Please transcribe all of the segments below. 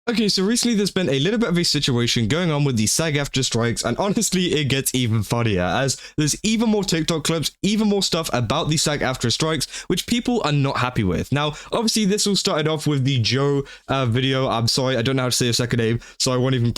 Okay, so recently there's been a little bit of a situation going on with the SAG-AFTRA strikes, and honestly, it gets even funnier, as there's even more TikTok clips, even more stuff about the SAG-AFTRA strikes, which people are not happy with. Now, obviously, this all started off with the Joe video. I'm sorry, I don't know how to say your second name, so I won't even,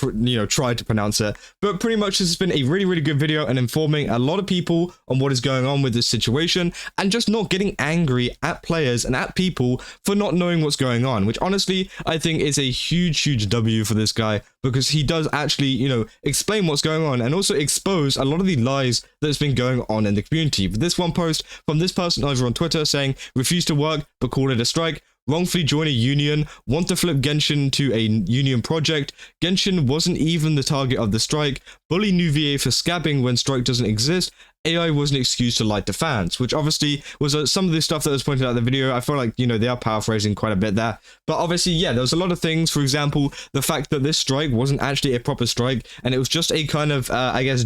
try to pronounce it. But pretty much, this has been a really, really good video and informing a lot of people on what is going on with this situation, and just not getting angry at players and at people for not knowing what's going on, which honestly, I think is a huge W for this guy, because he does actually, explain what's going on and also expose a lot of the lies that's been going on in the community. But this one post from this person over on Twitter saying, refuse to work but call it a strike, wrongfully join a union, want to flip Genshin to a union project, Genshin wasn't even the target of the strike, bully new VA for scabbing when strike doesn't exist, AI was an excuse to lie to fans, which obviously was some of the stuff that was pointed out in the video. I feel like, they are paraphrasing quite a bit there. But obviously, yeah, there was a lot of things. For example, the fact that this strike wasn't actually a proper strike, and it was just a kind of,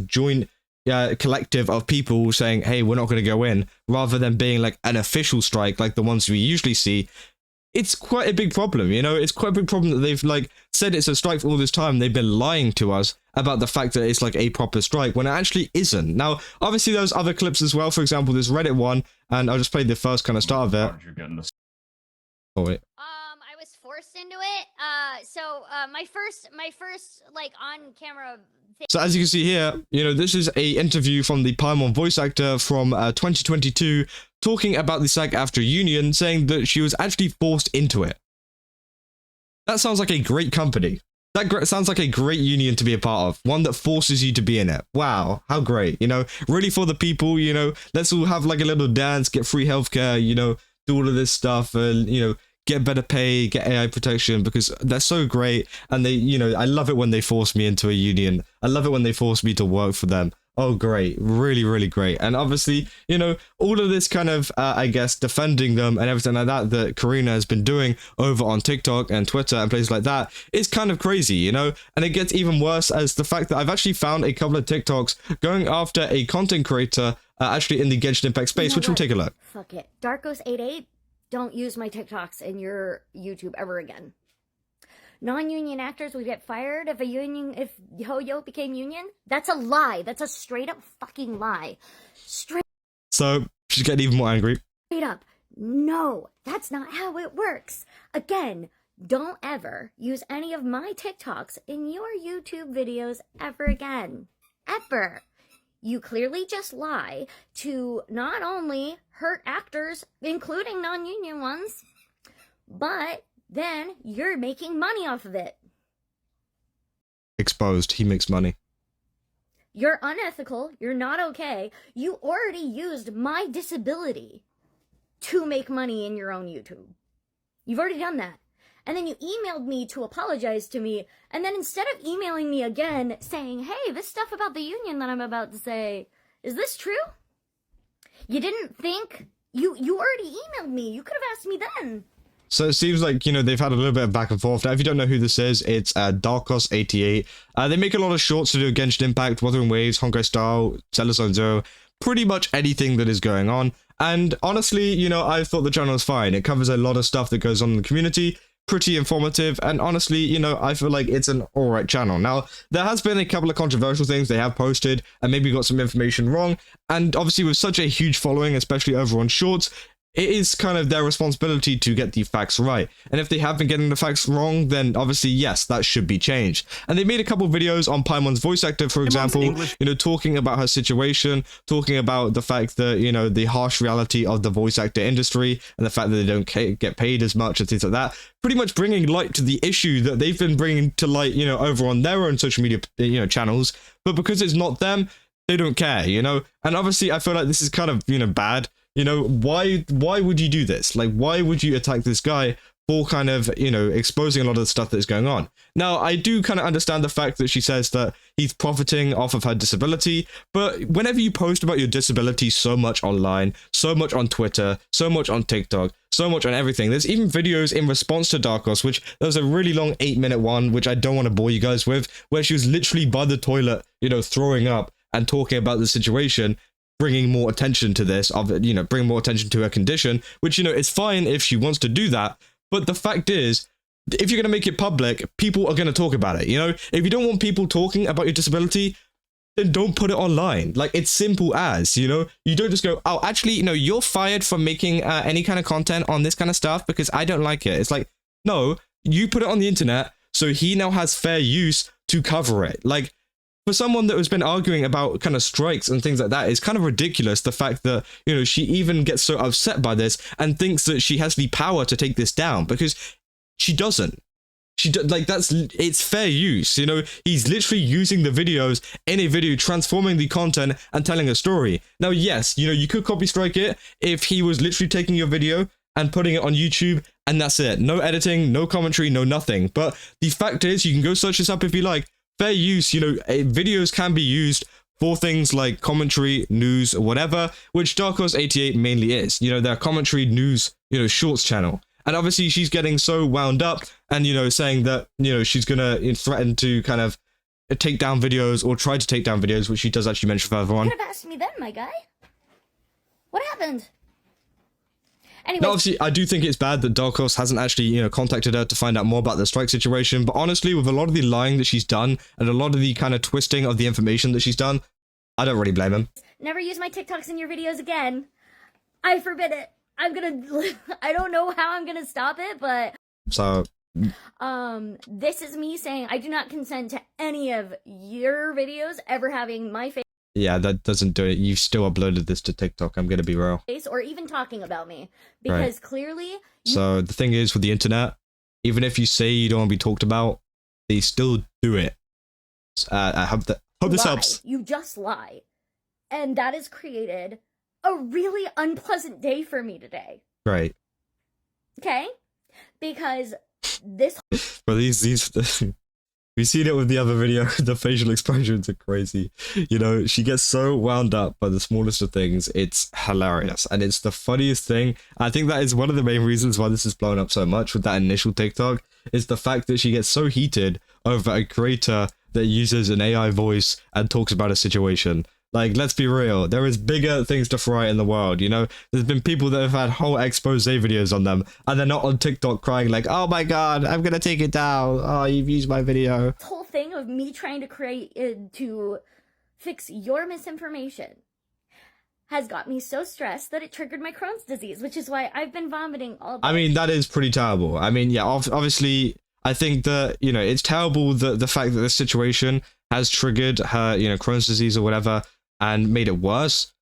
joint collective of people saying, hey, we're not going to go in, rather than being like an official strike like the ones we usually see. It's quite a big problem, it's quite a big problem that they've said it's a strike for all this time. They've been lying to us about the fact that it's like a proper strike when it actually isn't. Now, obviously there's other clips as well. For example, this Reddit one, and I'll just play the first kind of start of it. Oh wait. I was forced into it. My first like on camera. So as you can see here, this is a interview from the Paimon voice actor from 2022 talking about the SAG-AFTRA union, saying that she was actually forced into it. That sounds like a great company. That sounds like a great union to be a part of. One that forces you to be in it. Wow, how great. Really for the people, let's all have like a little dance, get free healthcare, do all of this stuff, and, get better pay, get AI protection, because they're so great. And they, I love it when they force me into a union. I love it when they force me to work for them. Oh, great. Really, really great. And obviously, all of this kind of, defending them and everything like that Karina has been doing over on TikTok and Twitter and places like that is kind of crazy, And it gets even worse as the fact that I've actually found a couple of TikToks going after a content creator actually in the Genshin Impact space, which we'll take a look. Fuck it. Darkos88, don't use my TikToks in your YouTube ever again. Non-union actors would get fired if HoYo became union? That's a lie. That's a straight up fucking lie. So she's getting even more angry. Straight up. No, that's not how it works. Again, don't ever use any of my TikToks in your YouTube videos ever again. Ever. You clearly just lie to not only hurt actors, including non-union ones, but then you're making money off of it. Exposed. He makes money. You're unethical. You're not okay. You already used my disability to make money in your own YouTube. You've already done that. And then you emailed me to apologize to me. And then instead of emailing me again saying, hey, this stuff about the union that I'm about to say, is this true? You didn't think? You already emailed me. You could have asked me then. So it seems like, they've had a little bit of back and forth. Now, if you don't know who this is, it's Darkos88. They make a lot of shorts to do Genshin Impact, Wuthering Waves, Honkai Star, Zelda Zone Zero, pretty much anything that is going on. And honestly, I thought the channel was fine. It covers a lot of stuff that goes on in the community. Pretty informative, and honestly, I feel like it's an alright channel. Now, there has been a couple of controversial things they have posted, and maybe got some information wrong, and obviously with such a huge following, especially over on Shorts, it is kind of their responsibility to get the facts right. And if they have been getting the facts wrong, then obviously, yes, that should be changed. And they made a couple of videos on Paimon's voice actor, for example, talking about her situation, talking about the fact that, the harsh reality of the voice actor industry, and the fact that they don't get paid as much and things like that. Pretty much bringing light to the issue that they've been bringing to light, over on their own social media, channels. But because it's not them, they don't care, And obviously, I feel like this is kind of, bad. Why would you do this? Like, why would you attack this guy for kind of, exposing a lot of the stuff that is going on? Now, I do kind of understand the fact that she says that he's profiting off of her disability, but whenever you post about your disability so much online, so much on Twitter, so much on TikTok, so much on everything, there's even videos in response to Darkos, which there was a really long 8-minute one, which I don't want to bore you guys with, where she was literally by the toilet, throwing up and talking about the situation, bringing more attention to this, bring more attention to her condition, which, it's fine if she wants to do that. But the fact is, if you're going to make it public, people are going to talk about it. You know, if you don't want people talking about your disability, then don't put it online. Like, it's simple as, you know, you don't just go, oh, actually, you know, you're fired from making any kind of content on this kind of stuff because I don't like it. It's like, no, you put it on the internet, so he now has fair use to cover it. Like, for someone that has been arguing about kind of strikes and things like that, it's kind of ridiculous, the fact that, you know, she even gets so upset by this and thinks that she has the power to take this down, because she doesn't. Like, it's fair use, you know. He's literally using the videos in a video, transforming the content and telling a story. Now, yes, you know, you could copy strike it if he was literally taking your video and putting it on YouTube, and that's it. No editing, no commentary, no nothing. But the fact is, you can go search this up if you like. Fair use, you know, videos can be used for things like commentary, news, whatever, which Dark Horse 88 mainly is. You know, their commentary, news, you know, shorts channel. And obviously she's getting so wound up and, you know, saying that, you know, she's gonna threaten to kind of take down videos or try to take down videos, which she does actually mention further on. You could have asked me then, my guy. What happened? Anyway, now, obviously, I do think it's bad that Dark Horse hasn't actually, you know, contacted her to find out more about the strike situation. But honestly, with a lot of the lying that she's done and a lot of the kind of twisting of the information that she's done, I don't really blame him. Never use my TikToks in your videos again. I forbid it. I don't know how I'm gonna stop it, but So this is me saying I do not consent to any of your videos ever having my face yeah, that doesn't do it. You've still uploaded this to TikTok, I'm gonna be real. or even talking about me, because clearly So the thing is with the internet, even if you say you don't want to be talked about, they still do it. I hope this helps. You just lie, and that has created a really unpleasant day for me today. Right. Okay? Because this But these we've seen it with the other video. The facial expressions are crazy. You know, she gets so wound up by the smallest of things. It's hilarious, and it's the funniest thing. I think that is one of the main reasons why this is blown up so much with that initial TikTok, is the fact that she gets so heated over a creator that uses an AI voice and talks about a situation. Like, let's be real, there is bigger things to fry in the world, you know? There's been people that have had whole expose videos on them, and they're not on TikTok crying like, oh my god, I'm gonna take it down. Oh, you've used my video. whole thing of me trying to fix your misinformation has got me so stressed that it triggered my Crohn's disease, which is why I've been vomiting all day. I mean, that is pretty terrible. I mean, yeah, obviously, I think that, you know, it's terrible that the fact that this situation has triggered her, you know, Crohn's disease or whatever, and made it worse.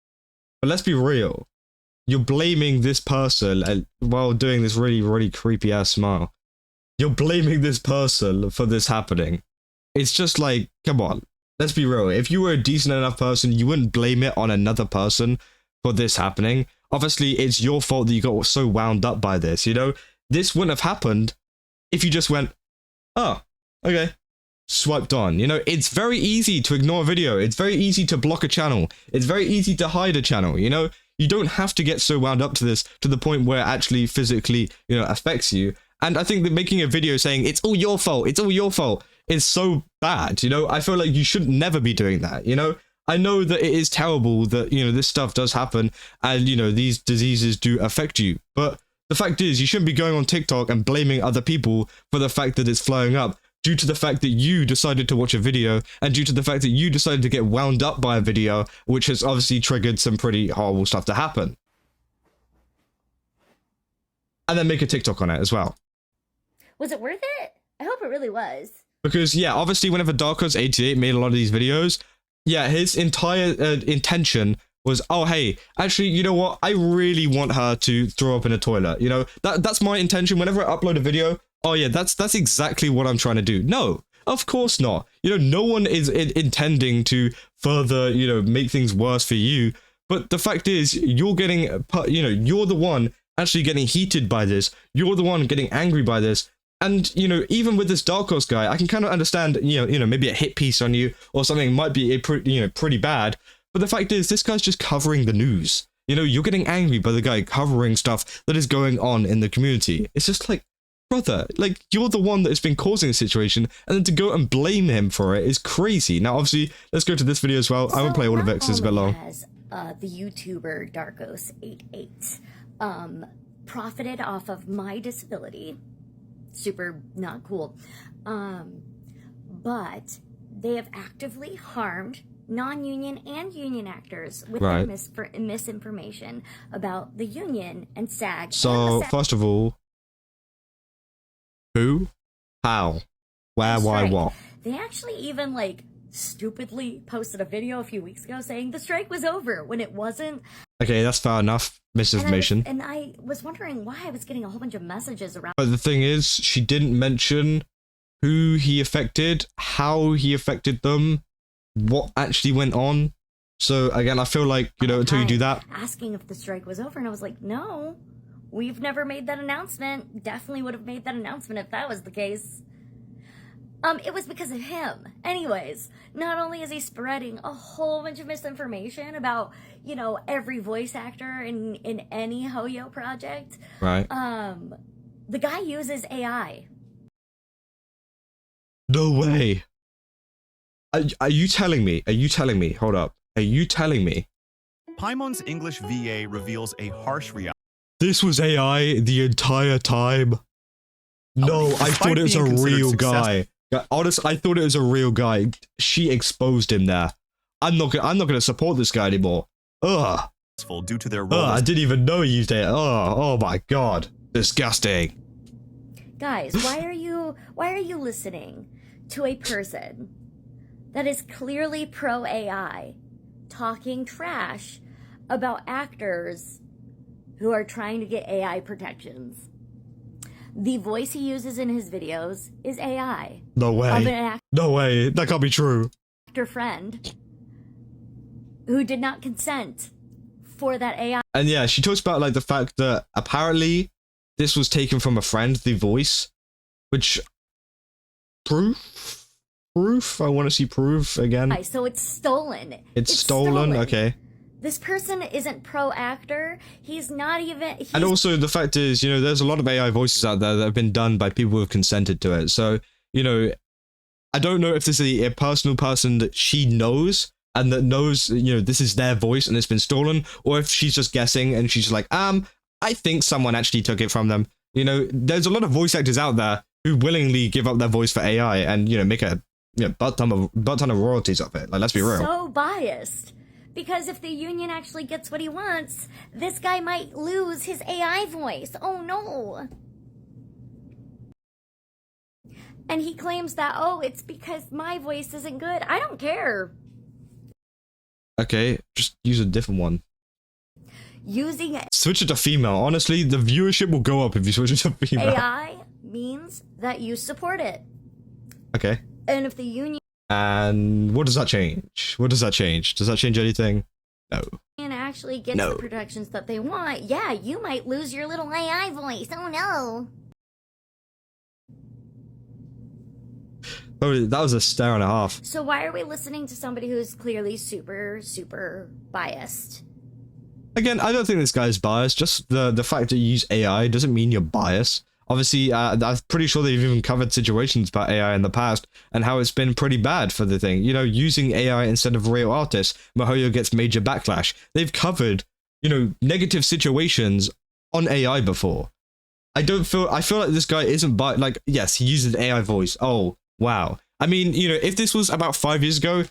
But let's be real. You're blaming this person while doing this really, really creepy ass smile. You're blaming this person for this happening. It's just like, come on. Let's be real. If you were a decent enough person, you wouldn't blame it on another person for this happening. Obviously, it's your fault that you got so wound up by this, you know? This wouldn't have happened if you just went, oh, okay. Swiped on. You know, it's very easy to ignore a video. It's very easy to block a channel. It's very easy to hide a channel, you know? You don't have to get so wound up to this to the point where it actually physically, you know, affects you. And I think that making a video saying it's all your fault, it's all your fault, is so bad, you know? I feel like you should never be doing that, you know? I know that it is terrible that, you know, this stuff does happen and, you know, these diseases do affect you. But the fact is, you shouldn't be going on TikTok and blaming other people for the fact that it's flowing up, due to the fact that you decided to watch a video, and due to the fact that you decided to get wound up by a video, which has obviously triggered some pretty horrible stuff to happen. And then make a TikTok on it as well. Was it worth it? I hope it really was. Because, yeah, obviously whenever Darkos88 made a lot of these videos, yeah, his entire intention was, oh, hey, actually, you know what? I really want her to throw up in a toilet. You know, that's my intention. Whenever I upload a video, oh yeah, that's exactly what I'm trying to do. No, of course not. You know, no one is intending to further, you know, make things worse for you. But the fact is, you're getting, you know, you're the one actually getting heated by this. You're the one getting angry by this. And, you know, even with this Dark Horse guy, I can kind of understand, you know, maybe a hit piece on you or something might be pretty bad. But the fact is, this guy's just covering the news. You know, you're getting angry by the guy covering stuff that is going on in the community. It's just like, brother, like, you're the one that has been causing the situation, and then to go and blame him for it is crazy. Now, obviously, let's go to this video as well. I won't play all of it because it's a bit long. Has the YouTuber Darkos88 profited off of my disability super not cool. But they have actively harmed non-union and union actors with their misinformation about the union and SAG. So, first of all, who? How? Where? Why? What? They actually even, like, stupidly posted a video a few weeks ago saying the strike was over when it wasn't. Okay, that's fair enough. Misinformation. And I was wondering why I was getting a whole bunch of messages around. But the thing is, she didn't mention who he affected, how he affected them, what actually went on. So again, I feel like, you know, until you do that. Asking if the strike was over, and I was like, no, we've never made that announcement. Definitely would have made that announcement if that was the case. It was because of him. Anyways, not only is he spreading a whole bunch of misinformation about, you know, every voice actor in any HoYo project. Right. The guy uses AI. No way. Are you telling me? Are you telling me? Hold up. Are you telling me? Paimon's English VA reveals a harsh reality. This was AI the entire time. No, I thought it was a real guy. Honestly, I thought it was a real guy. She exposed him there. I'm not gonna support this guy anymore. Ugh. Due to their role I didn't even know he used it. Oh my god. Disgusting. Guys, why are you listening to a person that is clearly pro AI talking trash about actors who are trying to get AI protections? The voice he uses in his videos is AI. No way. No way. That can't be true. Actor friend who did not consent for that AI. And yeah, she talks about like the fact that apparently this was taken from a friend, the voice, which proof. I want to see proof again. So it's stolen. It's stolen. Okay. This person isn't pro actor. He's not even. And also the fact is, you know, there's a lot of AI voices out there that have been done by people who have consented to it. So, you know, I don't know if this is a personal person that she knows and that knows, you know, this is their voice and it's been stolen, or if she's just guessing and she's like, I think someone actually took it from them. You know, there's a lot of voice actors out there who willingly give up their voice for AI and, you know, make a butt ton of royalties of it. Like, let's be real. So biased. Because if the union actually gets what he wants, this guy might lose his AI voice. Oh no. And he claims that, oh, it's because my voice isn't good. I don't care. Okay, just use a different one. Using switch it to female. Honestly, the viewership will go up if you switch it to female. AI means that you support it. Okay. And if the union... And what does that change? What does that change? Does that change anything? No. And actually gets the protections that they want, yeah, you might lose your little AI voice. Oh no. Oh, that was a stare and a half. So why are we listening to somebody who's clearly super, super biased? Again, I don't think this guy's biased. Just the fact that you use AI doesn't mean you're biased. Obviously, I'm pretty sure they've even covered situations about AI in the past and how it's been pretty bad for the thing. You know, using AI instead of real artists, MiHoYo gets major backlash. They've covered, you know, negative situations on AI before. I feel like this guy isn't like, yes, he uses AI voice. Oh, wow. I mean, you know, if this was about 5 years ago,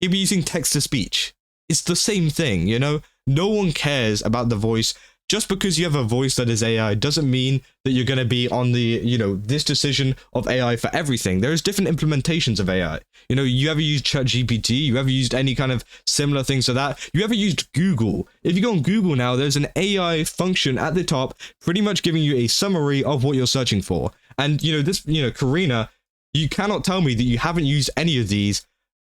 he'd be using text to speech. It's the same thing, you know? No one cares about the voice. Just because you have a voice that is AI doesn't mean that you're going to be on the, you know, this decision of AI for everything. There's different implementations of AI. You know, you ever used ChatGPT? You ever used any kind of similar things to that? You ever used Google? If you go on Google now, there's an AI function at the top, pretty much giving you a summary of what you're searching for. And, you know, this, you know, Karina, you cannot tell me that you haven't used any of these,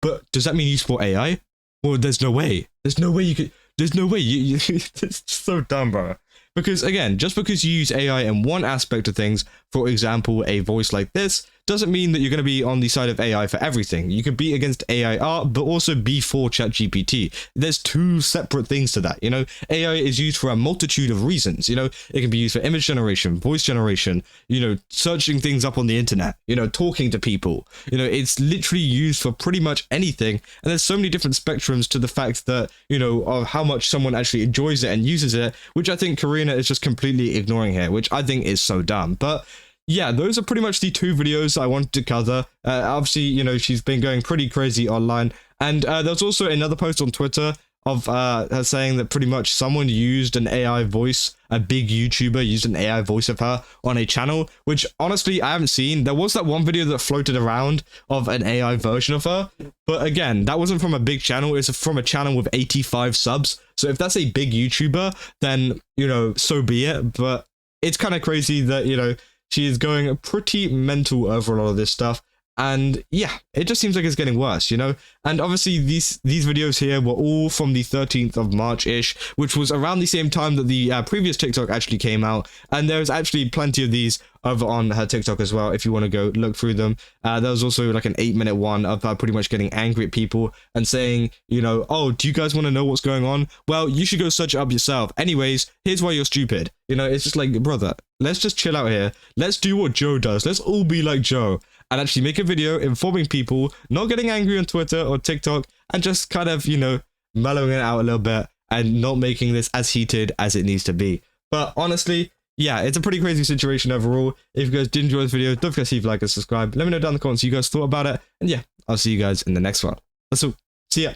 but does that mean you support AI? Well, there's no way. There's no way you could... There's no way it's so dumb, bro. Because again, just because you use AI in one aspect of things, for example, a voice like this, doesn't mean that you're going to be on the side of AI for everything. You could be against AI art, but also be for ChatGPT. There's two separate things to that, you know? AI is used for a multitude of reasons, you know? It can be used for image generation, voice generation, you know, searching things up on the internet, you know, talking to people. You know, it's literally used for pretty much anything. And there's so many different spectrums to the fact that, you know, of how much someone actually enjoys it and uses it, which I think Karina is just completely ignoring here, which I think is so dumb. But yeah, those are pretty much the two videos I wanted to cover. Obviously, you know, she's been going pretty crazy online. And there's also another post on Twitter of her saying that pretty much someone used an AI voice, a big YouTuber used an AI voice of her on a channel, which honestly I haven't seen. There was that one video that floated around of an AI version of her, but again, that wasn't from a big channel, it's from a channel with 85 subs. So if that's a big YouTuber, then, you know, so be it. But it's kind of crazy that, you know, she is going pretty mental over a lot of this stuff. And yeah, it just seems like it's getting worse, you know? And obviously these videos here were all from the 13th of March-ish, which was around the same time that the previous TikTok actually came out. And there's actually plenty of these over on her TikTok as well, if you want to go look through them. There was also like an 8-minute one of her pretty much getting angry at people and saying, you know, oh, do you guys want to know what's going on? Well, you should go search it up yourself. Anyways, here's why you're stupid. You know, it's just like, brother, let's just chill out here. Let's do what Joe does. Let's all be like Joe and actually make a video informing people, not getting angry on Twitter or TikTok, and just kind of, you know, mellowing it out a little bit and not making this as heated as it needs to be. But honestly, yeah, it's a pretty crazy situation overall. If you guys did enjoy this video, don't forget to leave a like and subscribe. Let me know down in the comments what you guys thought about it. And yeah, I'll see you guys in the next one. That's all. See ya.